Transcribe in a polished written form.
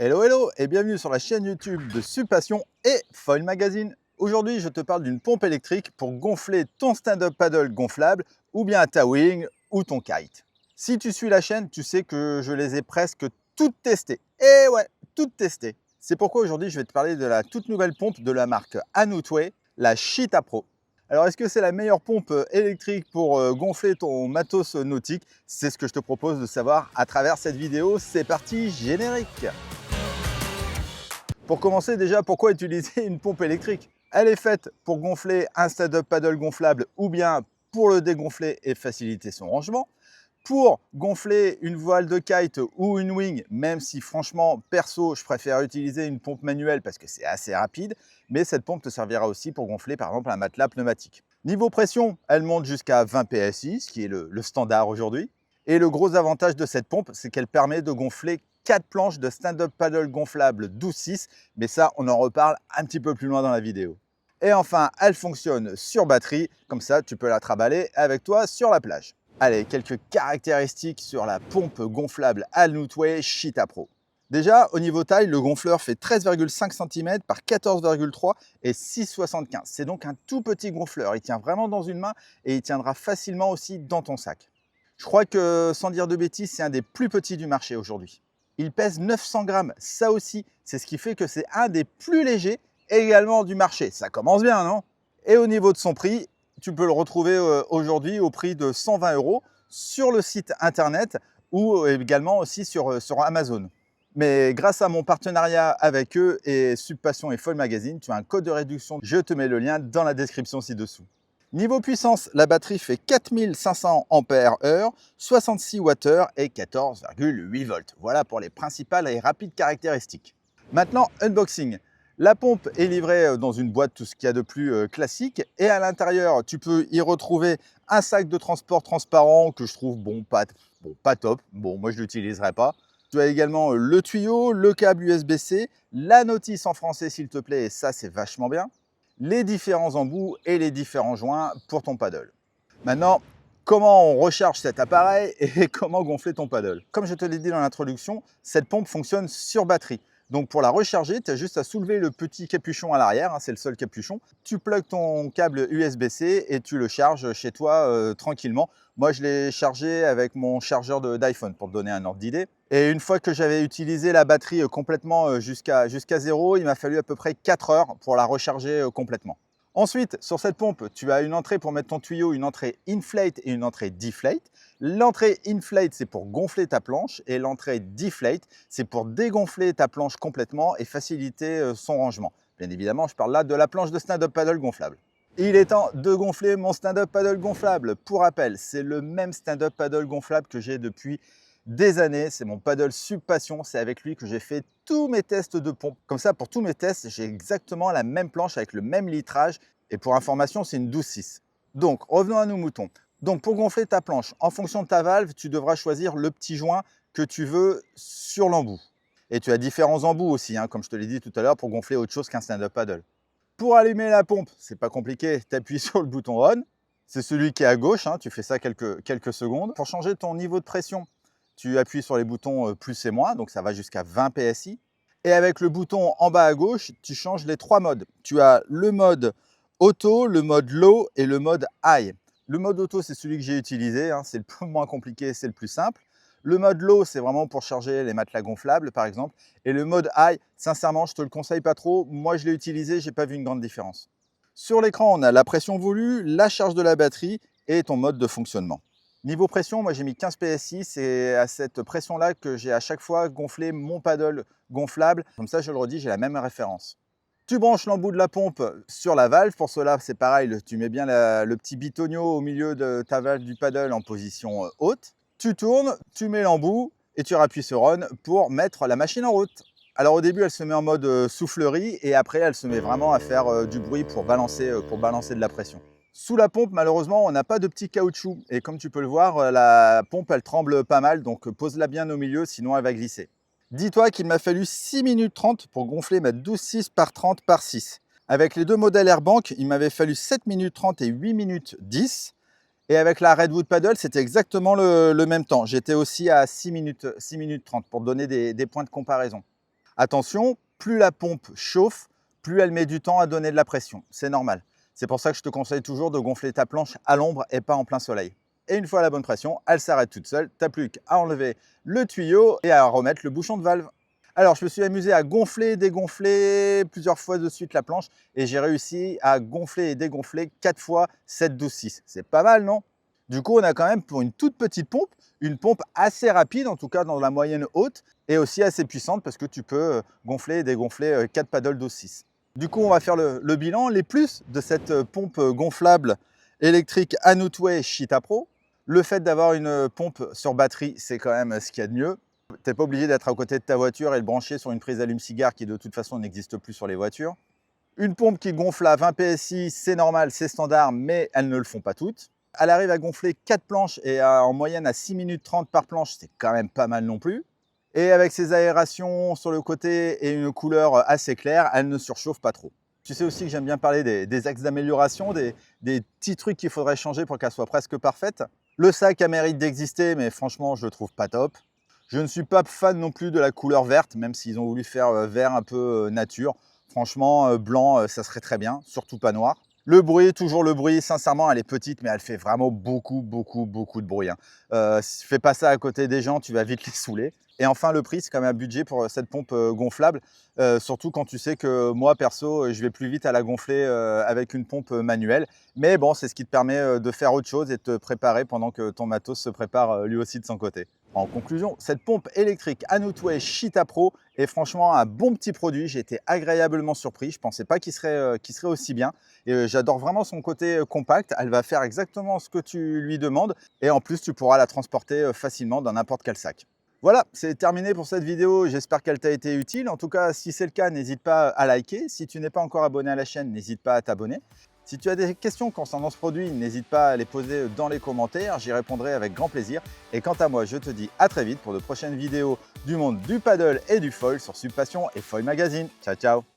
Hello hello et bienvenue sur la chaîne YouTube de Supassion et Foil Magazine. Aujourd'hui je te parle d'une pompe électrique pour gonfler ton stand-up paddle gonflable ou bien ta wing ou ton kite. Si tu suis la chaîne, tu sais que je les ai presque toutes testées. Et ouais, toutes testées. C'est pourquoi aujourd'hui je vais te parler de la toute nouvelle pompe de la marque Anoutway, la Cheetah Pro. Alors est-ce que c'est la meilleure pompe électrique pour gonfler ton matos nautique? C'est ce que je te propose de savoir à travers cette vidéo. C'est parti, générique! Pour commencer, déjà, pourquoi utiliser une pompe électrique? Elle est faite pour gonfler un stand-up paddle gonflable ou bien pour le dégonfler et faciliter son rangement. Pour gonfler une voile de kite ou une wing, même si franchement, perso, je préfère utiliser une pompe manuelle parce que c'est assez rapide, mais cette pompe te servira aussi pour gonfler par exemple un matelas pneumatique. Niveau pression, elle monte jusqu'à 20 PSI, ce qui est le standard aujourd'hui. Et le gros avantage de cette pompe, c'est qu'elle permet de gonfler 4 planches de stand-up paddle gonflable 12-6, mais ça, on en reparle un petit peu plus loin dans la vidéo. Et enfin, elle fonctionne sur batterie, comme ça, tu peux la trimballer avec toi sur la plage. Allez, quelques caractéristiques sur la pompe gonflable Anoutway Cheetah Pro. Déjà, au niveau taille, le gonfleur fait 13,5 cm par 14,3 et 6,75. C'est donc un tout petit gonfleur. Il tient vraiment dans une main et il tiendra facilement aussi dans ton sac. Je crois que, sans dire de bêtises, c'est un des plus petits du marché aujourd'hui. Il pèse 900 grammes, ça aussi, c'est ce qui fait que c'est un des plus légers également du marché. Ça commence bien, non? Et au niveau de son prix, tu peux le retrouver aujourd'hui au prix de 120 € sur le site internet ou également aussi sur Amazon. Mais grâce à mon partenariat avec eux et Subpassion et Foil Magazine, tu as un code de réduction. Je te mets le lien dans la description ci-dessous. Niveau puissance, la batterie fait 4500 ampères-heure, 66 Wh et 14,8 volts. Voilà pour les principales et rapides caractéristiques. Maintenant, unboxing. La pompe est livrée dans une boîte, tout ce qu'il y a de plus classique. Et à l'intérieur, tu peux y retrouver un sac de transport transparent que je trouve pas top. Bon, moi je ne l'utiliserai pas. Tu as également le tuyau, le câble USB-C, la notice en français s'il te plaît, et ça c'est vachement bien, les différents embouts et les différents joints pour ton paddle. Maintenant, comment on recharge cet appareil et comment gonfler ton paddle? Comme je te l'ai dit dans l'introduction, cette pompe fonctionne sur batterie. Donc pour la recharger, tu as juste à soulever le petit capuchon à l'arrière, c'est le seul capuchon. Tu plugues ton câble USB-C et tu le charges chez toi tranquillement. Moi, je l'ai chargé avec mon chargeur d'iPhone pour te donner un ordre d'idée. Et une fois que j'avais utilisé la batterie complètement jusqu'à zéro, il m'a fallu à peu près 4 heures pour la recharger complètement. Ensuite, sur cette pompe, tu as une entrée pour mettre ton tuyau, une entrée inflate et une entrée deflate. L'entrée inflate, c'est pour gonfler ta planche et l'entrée deflate, c'est pour dégonfler ta planche complètement et faciliter son rangement. Bien évidemment, je parle là de la planche de stand-up paddle gonflable. Il est temps de gonfler mon stand-up paddle gonflable. Pour rappel, c'est le même stand-up paddle gonflable que j'ai depuis des années. C'est mon paddle Subpassion. C'est avec lui que j'ai fait tous mes tests de pompe. Comme ça, pour tous mes tests, j'ai exactement la même planche avec le même litrage. Et pour information, c'est une 12-6. Donc, revenons à nos moutons. Donc, pour gonfler ta planche, en fonction de ta valve, tu devras choisir le petit joint que tu veux sur l'embout. Et tu as différents embouts aussi, comme je te l'ai dit tout à l'heure, pour gonfler autre chose qu'un stand-up paddle. Pour allumer la pompe, c'est pas compliqué, tu appuies sur le bouton on, c'est celui qui est à gauche, tu fais ça quelques secondes. Pour changer ton niveau de pression, tu appuies sur les boutons plus et moins, donc ça va jusqu'à 20 PSI. Et avec le bouton en bas à gauche, tu changes les 3 modes. Tu as le mode auto, le mode low et le mode high. Le mode auto, c'est celui que j'ai utilisé, c'est le plus moins compliqué, c'est le plus simple. Le mode low, c'est vraiment pour charger les matelas gonflables, par exemple. Et le mode high, sincèrement, je ne te le conseille pas trop. Moi, je l'ai utilisé, je n'ai pas vu une grande différence. Sur l'écran, on a la pression voulue, la charge de la batterie et ton mode de fonctionnement. Niveau pression, moi j'ai mis 15 PSI, c'est à cette pression-là que j'ai à chaque fois gonflé mon paddle gonflable. Comme ça, je le redis, j'ai la même référence. Tu branches l'embout de la pompe sur la valve. Pour cela, c'est pareil, tu mets bien le petit bitonio au milieu de ta valve du paddle en position haute. Tu tournes, tu mets l'embout et tu appuies sur on pour mettre la machine en route. Alors au début, elle se met en mode soufflerie et après, elle se met vraiment à faire du bruit pour balancer de la pression. Sous la pompe, malheureusement, on n'a pas de petit caoutchouc. Et comme tu peux le voir, la pompe, elle tremble pas mal. Donc, pose-la bien au milieu, sinon elle va glisser. Dis-toi qu'il m'a fallu 6 minutes 30 pour gonfler ma 12-6 par 30 par 6. Avec les deux modèles Airbank, il m'avait fallu 7 minutes 30 et 8 minutes 10. Et avec la Redwood Paddle, c'était exactement le même temps. J'étais aussi à 6 minutes 30 pour te donner des points de comparaison. Attention, plus la pompe chauffe, plus elle met du temps à donner de la pression. C'est normal. C'est pour ça que je te conseille toujours de gonfler ta planche à l'ombre et pas en plein soleil. Et une fois à la bonne pression, elle s'arrête toute seule. Tu n'as plus qu'à enlever le tuyau et à remettre le bouchon de valve. Alors, je me suis amusé à gonfler et dégonfler plusieurs fois de suite la planche et j'ai réussi à gonfler et dégonfler 4 fois 7, 12, 6. C'est pas mal, non? Du coup, on a quand même pour une toute petite pompe, une pompe assez rapide, en tout cas dans la moyenne haute, et aussi assez puissante parce que tu peux gonfler et dégonfler 4 paddles 12-6. Du coup, on va faire le bilan, les plus de cette pompe gonflable électrique Anoutway Cheetah Pro. Le fait d'avoir une pompe sur batterie, c'est quand même ce qu'il y a de mieux. Tu n'es pas obligé d'être à côté de ta voiture et le brancher sur une prise allume-cigare qui de toute façon n'existe plus sur les voitures. Une pompe qui gonfle à 20 PSI, c'est normal, c'est standard, mais elles ne le font pas toutes. Elle arrive à gonfler 4 planches et en moyenne à 6 minutes 30 par planche, c'est quand même pas mal non plus. Et avec ses aérations sur le côté et une couleur assez claire, elle ne surchauffe pas trop. Tu sais aussi que j'aime bien parler des axes d'amélioration, des petits trucs qu'il faudrait changer pour qu'elle soit presque parfaite. Le sac a mérite d'exister, mais franchement, je le trouve pas top. Je ne suis pas fan non plus de la couleur verte, même s'ils ont voulu faire vert un peu nature. Franchement, blanc, ça serait très bien, surtout pas noir. Le bruit, toujours le bruit, sincèrement, elle est petite, mais elle fait vraiment beaucoup de bruit. Fais pas ça à côté des gens, tu vas vite les saouler. Et enfin, le prix, c'est quand même un budget pour cette pompe gonflable, surtout quand tu sais que moi, perso, je vais plus vite à la gonfler avec une pompe manuelle. Mais bon, c'est ce qui te permet de faire autre chose et de te préparer pendant que ton matos se prépare lui aussi de son côté. En conclusion, cette pompe électrique Anoutway Cheetah Pro est franchement un bon petit produit. J'ai été agréablement surpris. Je ne pensais pas qu'il serait aussi bien. Et j'adore vraiment son côté compact. Elle va faire exactement ce que tu lui demandes. Et en plus, tu pourras la transporter facilement dans n'importe quel sac. Voilà, c'est terminé pour cette vidéo. J'espère qu'elle t'a été utile. En tout cas, si c'est le cas, n'hésite pas à liker. Si tu n'es pas encore abonné à la chaîne, n'hésite pas à t'abonner. Si tu as des questions concernant ce produit, n'hésite pas à les poser dans les commentaires, j'y répondrai avec grand plaisir. Et quant à moi, je te dis à très vite pour de prochaines vidéos du monde du paddle et du foil sur Subpassion et Foil Magazine. Ciao, ciao!